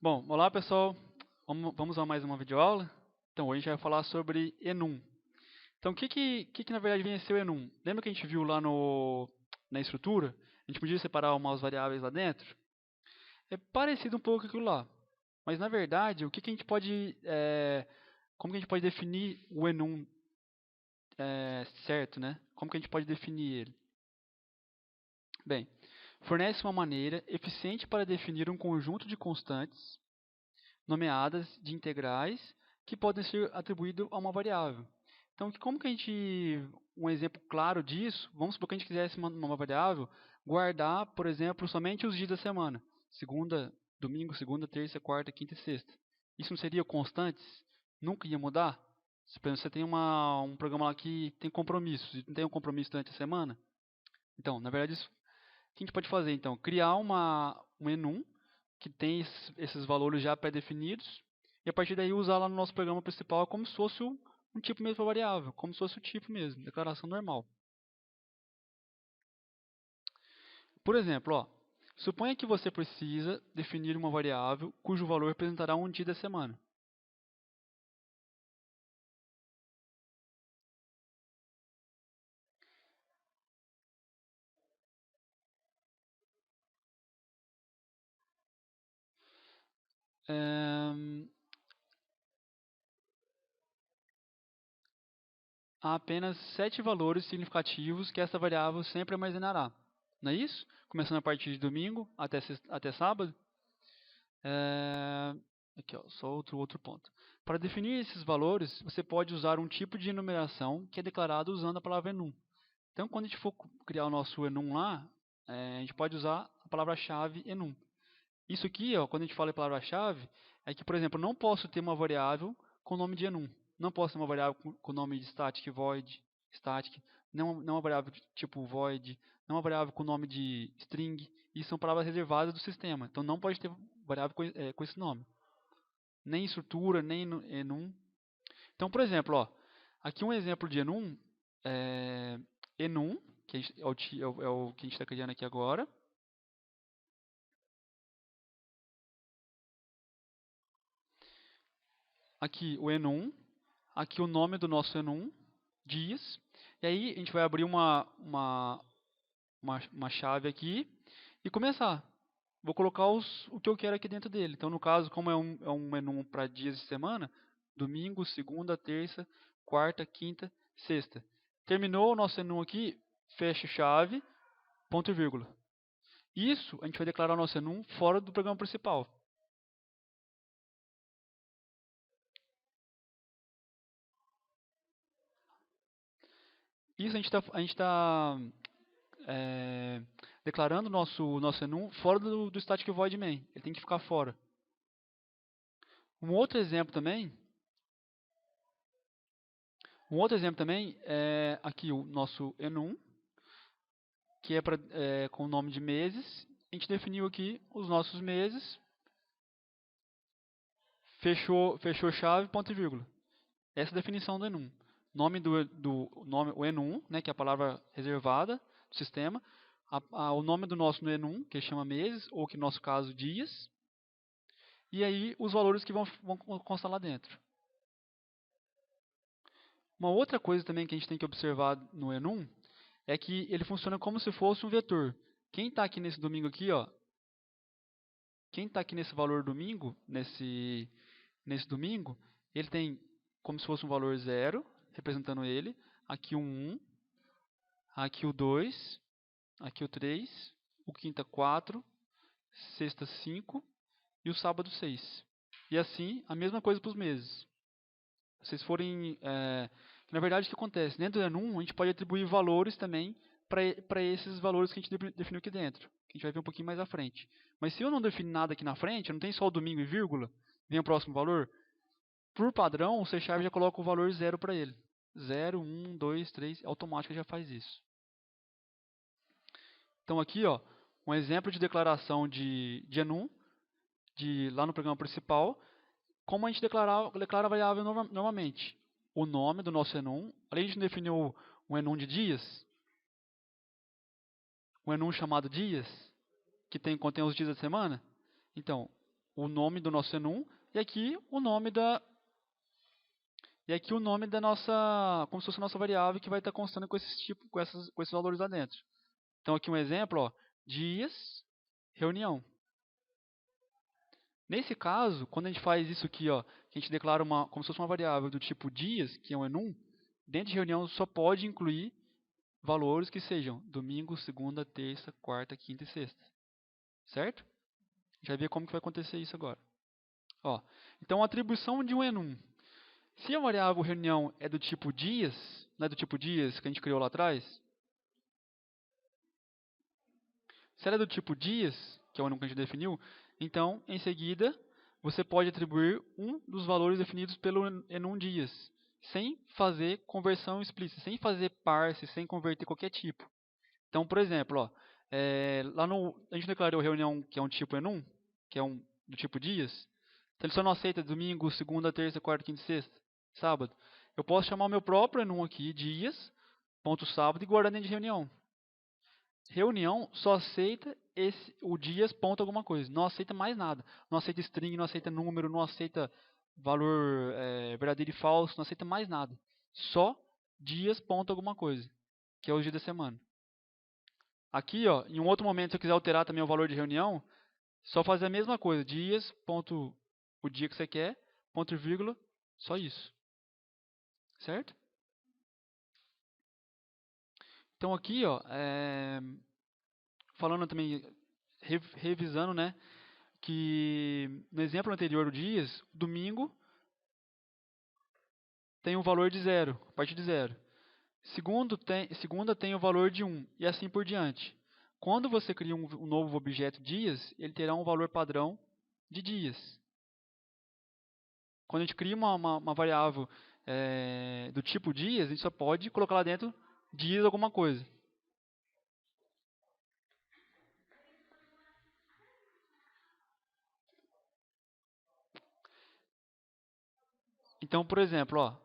Bom, olá pessoal, vamos a mais uma videoaula. Então, hoje a gente vai falar sobre enum. Então, o que na verdade vem a ser o enum? Lembra que a gente viu lá na estrutura? A gente podia separar umas variáveis lá dentro? É parecido um pouco com aquilo lá. Mas na verdade, o que a gente pode, como que a gente pode definir o enum certo, né? Como que a gente pode definir ele? Bem, fornece uma maneira eficiente para definir um conjunto de constantes nomeadas de integrais que podem ser atribuídos a uma variável. Então, como que a gente, um exemplo claro disso, vamos supor que a gente quisesse uma variável, guardar, por exemplo, somente os dias da semana, segunda, domingo, segunda, terça, quarta, quinta e sexta. Isso não seria constantes? Nunca ia mudar? Se, por exemplo, você tem um programa lá que tem compromissos, e não tem um compromisso durante a semana? Então, na verdade, o que a gente pode fazer? Então, criar um enum que tem esses valores já pré-definidos e a partir daí usar lá no nosso programa principal como se fosse um tipo mesmo variável, como se fosse o tipo mesmo, declaração normal. Por exemplo, suponha que você precisa definir uma variável cujo valor representará um dia da semana. Há apenas 7 valores significativos que essa variável sempre armazenará. Não é isso? Começando a partir de domingo até sábado. É, Aqui, só outro ponto. Para definir esses valores, você pode usar um tipo de enumeração que é declarado usando a palavra enum. Então, quando a gente for criar o nosso enum lá, a gente pode usar a palavra-chave enum. Isso aqui, quando a gente fala em palavra-chave, é que, por exemplo, eu não posso ter uma variável com o nome de enum. Não posso ter uma variável com o nome de static void, static, não uma variável tipo void, não uma variável com o nome de string. Isso são palavras reservadas do sistema. Então, não pode ter variável com esse nome. Nem estrutura, nem enum. Então, por exemplo, aqui um exemplo de enum, enum, que é o que a gente está criando aqui agora. Aqui o enum, aqui o nome do nosso enum, dias. E aí a gente vai abrir uma chave aqui e começar. Vou colocar o que eu quero aqui dentro dele. Então, no caso, como é um enum para dias de semana, domingo, segunda, terça, quarta, quinta, sexta. Terminou o nosso enum aqui, fecha chave, ponto e vírgula. Isso a gente vai declarar o nosso enum fora do programa principal. Isso a gente tá declarando o nosso enum fora do static void main. Ele tem que ficar fora. Um outro exemplo também, é aqui o nosso enum, que é com o nome de meses. A gente definiu aqui os nossos meses, fechou chave, ponto e vírgula. Essa é a definição do enum. Nome nome, o enum, né, que é a palavra reservada do sistema. O nome do nosso enum, que chama meses, ou que no nosso caso dias. E aí os valores que vão constar lá dentro. Uma outra coisa também que a gente tem que observar no enum é que ele funciona como se fosse um vetor. Quem está aqui nesse domingo aqui, quem está aqui nesse valor domingo, nesse domingo, ele tem como se fosse um valor zero, representando ele, aqui o 1, aqui o 2, aqui o 3, o quinta 4, sexta 5 e o sábado 6. E assim, a mesma coisa para os meses. Se vocês forem... na verdade, o que acontece? Dentro do enum, a gente pode atribuir valores também para esses valores que a gente definiu aqui dentro. Que a gente vai ver um pouquinho mais à frente. Mas se eu não defino nada aqui na frente, eu não tenho só o domingo e vírgula, vem o próximo valor, por padrão, o C# já coloca o valor zero para ele. 0, 1, 2, 3, automático já faz isso. Então aqui, um exemplo de declaração de enum, lá no programa principal, como a gente declara a variável normalmente. O nome do nosso enum, além de definir um enum de dias, um enum chamado dias, que contém os dias da semana. Então, o nome do nosso enum, e aqui o nome da nossa, como se fosse a nossa variável que vai estar constando com esses valores lá dentro. Então aqui um exemplo, ó, dias, reunião. Nesse caso, quando a gente faz isso aqui, ó, que a gente declara como se fosse uma variável do tipo dias, que é um enum, dentro de reunião só pode incluir valores que sejam domingo, segunda, terça, quarta, quinta e sexta. Certo? Já vê como que vai acontecer isso agora. Ó, então, a atribuição de um enum. Se a variável reunião é do tipo dias, não é do tipo dias que a gente criou lá atrás, se ela é do tipo dias, que é o enum que a gente definiu, então, em seguida, você pode atribuir um dos valores definidos pelo enum dias, sem fazer conversão explícita, sem fazer parse, sem converter qualquer tipo. Então, por exemplo, ó, a gente declarou reunião que é um tipo enum, que é do tipo dias. Então, ele só não aceita domingo, segunda, terça, quarta, quinta e sexta, sábado. Eu posso chamar o meu próprio enum aqui, dias, ponto sábado, e guardar dentro de reunião. Reunião só aceita o dias, ponto alguma coisa. Não aceita mais nada. Não aceita string, não aceita número, não aceita valor verdadeiro e falso, não aceita mais nada. Só dias, ponto alguma coisa, que é o dia da semana. Aqui, ó, em um outro momento, se eu quiser alterar também o valor de reunião, só fazer a mesma coisa. Dias, ponto, o dia que você quer, ponto e vírgula, só isso. Certo? Então aqui, ó, falando também, revisando, né, que no exemplo anterior do dias, domingo tem um valor de 0, a partir de 0. Segunda tem o valor de 1, e assim por diante. Quando você cria um novo objeto dias, ele terá um valor padrão de dias. Quando a gente cria uma variável do tipo dias, a gente só pode colocar lá dentro dias alguma coisa. Então, por exemplo, ó,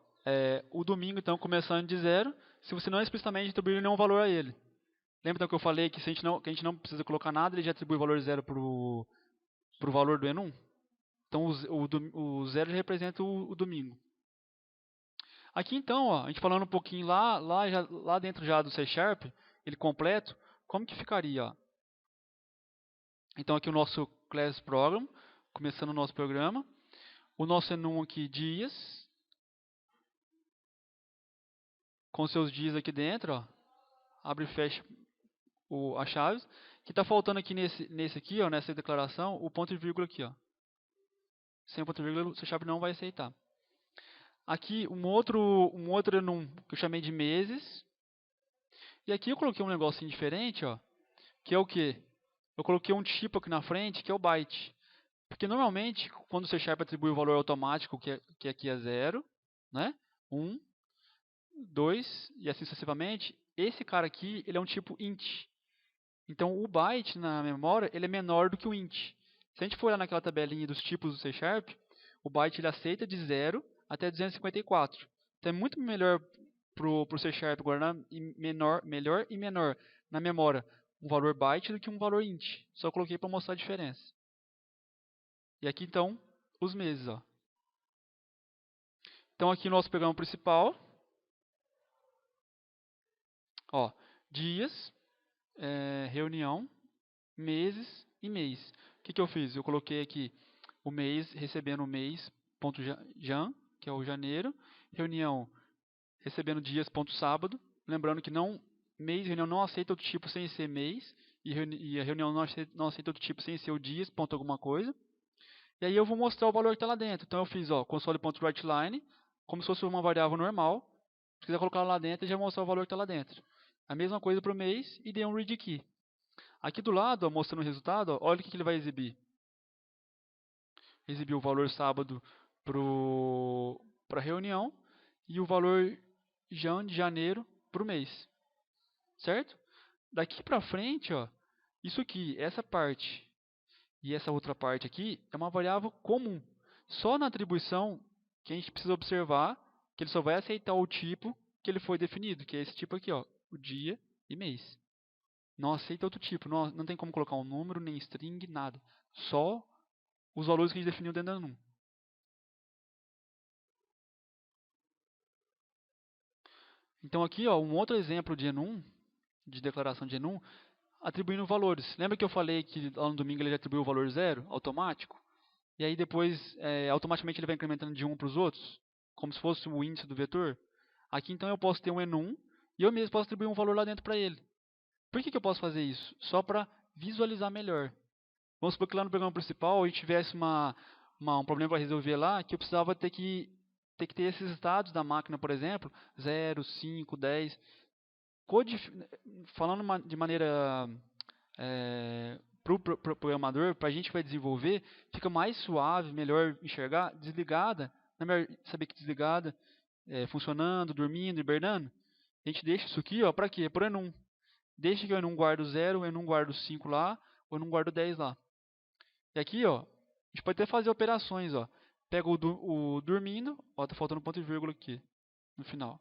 o domingo, então, começando de 0, se você não explicitamente atribuir nenhum valor a ele. Lembra então que eu falei que, que a gente não precisa colocar nada, ele já atribui o valor 0 para o valor do enum? Então, o 0 já representa o domingo. Aqui, então, ó, a gente falando um pouquinho lá dentro já do C#, ele completo, como que ficaria? Ó? Então, aqui o nosso class program, começando o nosso programa. O nosso enum aqui, dias, com seus dias aqui dentro, ó, abre e fecha as chaves. Que está faltando aqui nesse aqui, ó, nessa declaração, o ponto e vírgula aqui, ó. Sem ponto e vírgula, o C# não vai aceitar. Aqui um outro enum que eu chamei de meses. E aqui eu coloquei um negocinho diferente, ó, que é o quê? Eu coloquei um tipo aqui na frente, que é o byte. Porque normalmente, quando o C# atribui o valor automático, que aqui é 0, né? 1, 2 e assim sucessivamente, esse cara aqui, ele é um tipo int. Então, o byte na memória, ele é menor do que o int. Se a gente for olhar naquela tabelinha dos tipos do C#, o byte ele aceita de 0 até 254. Então, é muito melhor para o C# guardar melhor e menor na memória um valor byte do que um valor int. Só coloquei para mostrar a diferença. E aqui, então, os meses. Ó. Então, aqui no nosso programa principal, ó, dias, reunião, meses e mês. O que eu fiz? Eu coloquei aqui o mês recebendo o mês.jan, que é o janeiro, reunião recebendo dias.sábado, lembrando que mês e reunião não aceita outro tipo sem ser mês, e a reunião não aceita outro tipo sem ser o dias, ponto alguma coisa. E aí eu vou mostrar o valor que está lá dentro. Então eu fiz console.writeLine, como se fosse uma variável normal. Se quiser colocar lá dentro, já mostrar o valor que está lá dentro. A mesma coisa para o mês e dei um read key. Aqui do lado, ó, mostrando o resultado, ó, olha o que ele vai exibir. Exibir o valor sábado para a reunião e o valor de janeiro para o mês. Certo? Daqui para frente, ó, isso aqui, essa parte e essa outra parte aqui é uma variável comum. Só na atribuição que a gente precisa observar que ele só vai aceitar o tipo que ele foi definido, que é esse tipo aqui, ó, o dia e mês. Não aceita outro tipo, não tem como colocar um número, nem string, nada. Só os valores que a gente definiu dentro do enum. Então aqui, ó, um outro exemplo de enum, de declaração de enum, atribuindo valores. Lembra que eu falei que lá no domingo ele atribuiu o valor 0, automático? E aí depois, automaticamente ele vai incrementando de 1 para os outros, como se fosse o índice do vetor? Aqui então eu posso ter um enum, e eu mesmo posso atribuir um valor lá dentro para ele. Por que eu posso fazer isso? Só para visualizar melhor. Vamos supor que lá no programa principal a gente tivesse um problema para resolver lá, que eu precisava ter que ter esses estados da máquina, por exemplo, 0, 5, 10. Falando de maneira para o programador, para a gente que vai desenvolver, fica mais suave, melhor enxergar, desligada, não é melhor saber que desligada, funcionando, dormindo, hibernando. A gente deixa isso aqui, para quê? Por enum. Deixa que eu não guardo 0, eu não guardo 5 lá, ou eu não guardo 10 lá. E aqui, ó, a gente pode até fazer operações, ó. Pega o dormindo, ó, tá faltando ponto e vírgula aqui, no final.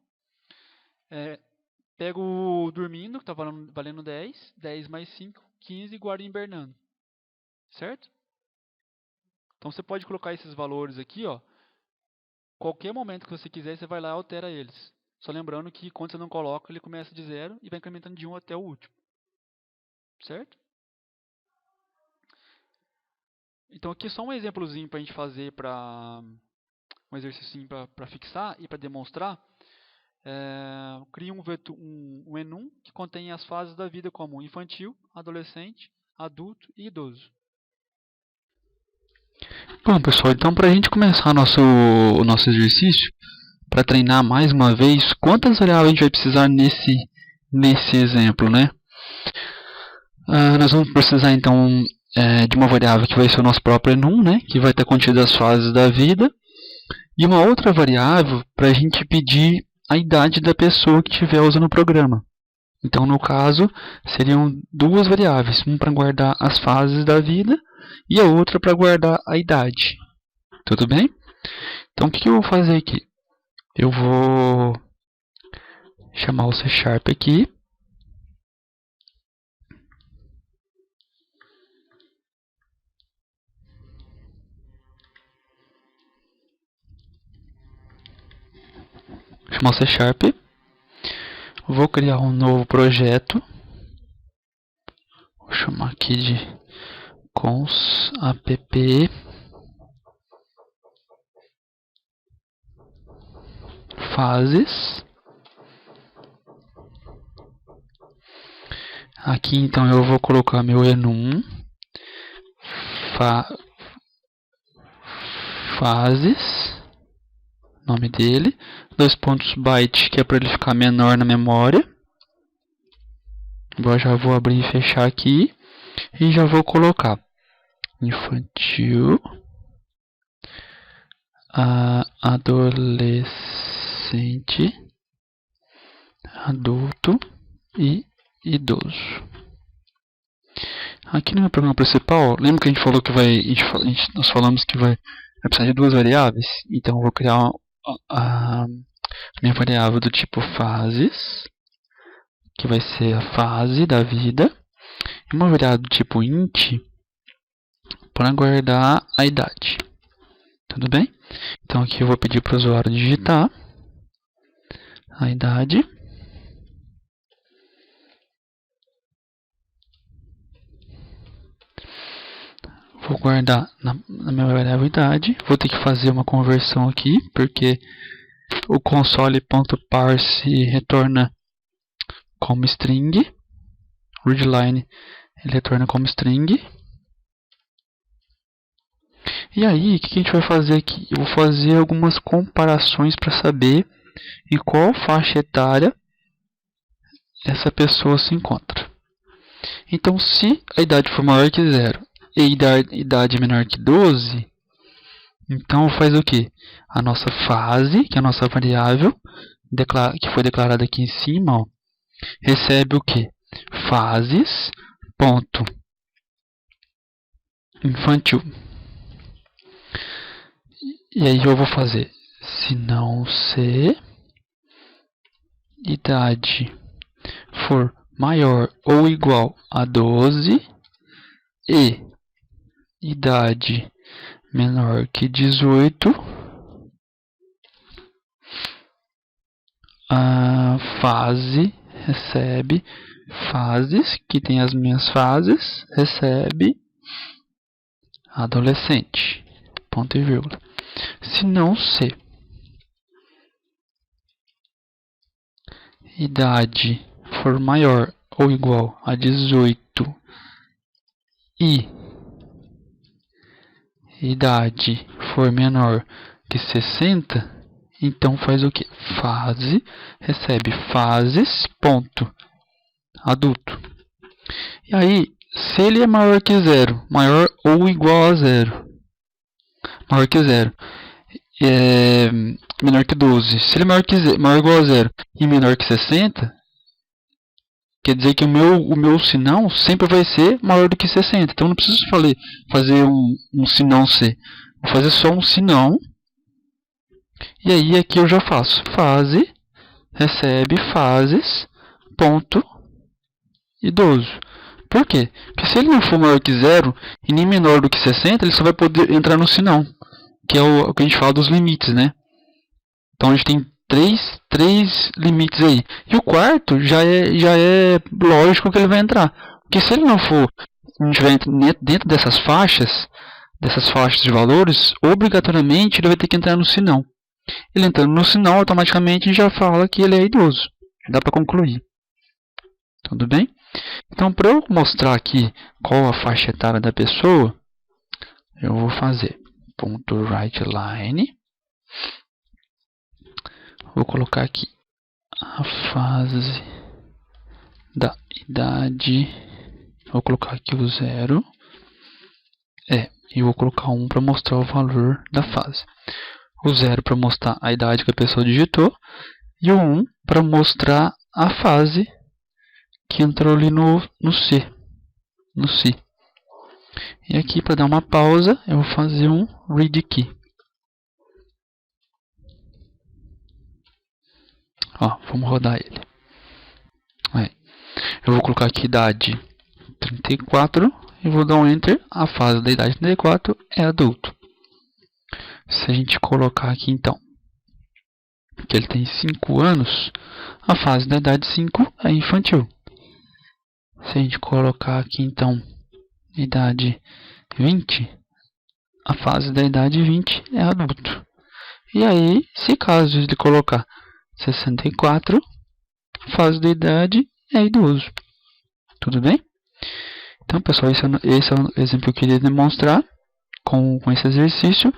Pega o dormindo, que tá valendo 10, 10 mais 5, 15 e guarda hibernando. Certo? Então você pode colocar esses valores aqui, ó. Qualquer momento que você quiser, você vai lá e altera eles. Só lembrando que quando você não coloca, ele começa de 0 e vai incrementando de 1 até o último. Certo? Então aqui é só um exemplozinho para a gente fazer, um exercício para fixar e para demonstrar. Cria um enum que contém as fases da vida como infantil, adolescente, adulto e idoso. Bom, pessoal, então para a gente começar o nosso exercício, para treinar mais uma vez, quantas variáveis a gente vai precisar nesse exemplo, né? Nós vamos precisar então de uma variável que vai ser o nosso próprio enum, né? Que vai ter contido as fases da vida, e uma outra variável para a gente pedir a idade da pessoa que estiver usando o programa. Então, no caso, seriam duas variáveis, uma para guardar as fases da vida e a outra para guardar a idade. Tudo bem? Então, o que eu vou fazer aqui? Eu vou chamar o C# aqui. Chamar o C#. Vou criar um novo projeto. Vou chamar aqui de cons app fases. Aqui então eu vou colocar meu enum fases, nome dele, 2 pontos byte, que é para ele ficar menor na memória. Eu já vou abrir e fechar aqui e já vou colocar infantil, adolescente, adulto e idoso. Aqui no meu programa principal, lembra que a gente falou que nós falamos que vai precisar de duas variáveis? Então eu vou criar a minha variável do tipo fases, que vai ser a fase da vida, e uma variável do tipo int para guardar a idade. Tudo bem? Então aqui eu vou pedir para o usuário digitar a idade. Vou guardar na minha variável idade. Vou ter que fazer uma conversão aqui, porque o console.parse retorna como string. Readline ele retorna como string. E aí, o que a gente vai fazer aqui? Eu vou fazer algumas comparações para saber em qual faixa etária essa pessoa se encontra. Então, se a idade for maior que 0 e a idade é menor que 12, então faz o que? A nossa fase, que é a nossa variável, que foi declarada aqui em cima, ó, recebe o que? Fases, ponto, infantil. E aí eu vou fazer, se não se idade for maior ou igual a 12 e idade menor que 18, a fase recebe fases, que tem as minhas fases, recebe adolescente, ponto e vírgula. Se não C, idade for maior ou igual a 18 e idade for menor que 60, então faz o que? Fase recebe fases, ponto, adulto. E aí, se ele é maior que 0, maior ou igual a 0, maior que 0, menor que 12, se ele é maior ou igual a 0 e menor que 60, quer dizer que o meu sinão sempre vai ser maior do que 60. Então não preciso fazer um sinão C. Vou fazer só um sinão. E aí aqui eu já faço fase, recebe fases, ponto, idoso. Por quê? Porque se ele não for maior que 0 e nem menor do que 60, ele só vai poder entrar no sinão, que é o que a gente fala dos limites, né? Então a gente tem três limites aí. E o quarto já é lógico que ele vai entrar. Porque se ele não estiver dentro dessas faixas de valores, obrigatoriamente ele vai ter que entrar no sinão. Ele entrando no sinal, automaticamente já fala que ele é idoso. Dá para concluir. Tudo bem? Então, para eu mostrar aqui qual a faixa etária da pessoa, eu vou fazer .writeLine. Vou colocar aqui a fase da idade. Vou colocar aqui o 0. E vou colocar 1 para mostrar o valor da fase. O 0 para mostrar a idade que a pessoa digitou. E o 1 para mostrar a fase que entrou ali no C. No C. E aqui, para dar uma pausa, eu vou fazer um read key. Ó, vamos rodar ele. Eu vou colocar aqui idade 34 e vou dar um enter. A fase da idade 34 é adulto. Se a gente colocar aqui então que ele tem 5 anos, a fase da idade 5 é infantil. Se a gente colocar aqui então idade 20, a fase da idade 20 é adulto. E aí, se caso ele colocar 64, a fase da idade é idoso. Tudo bem? Então, pessoal, esse é o exemplo que eu queria demonstrar com esse exercício.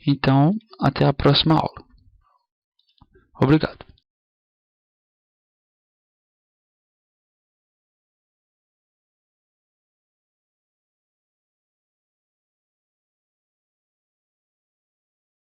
Então, até a próxima aula. Obrigado.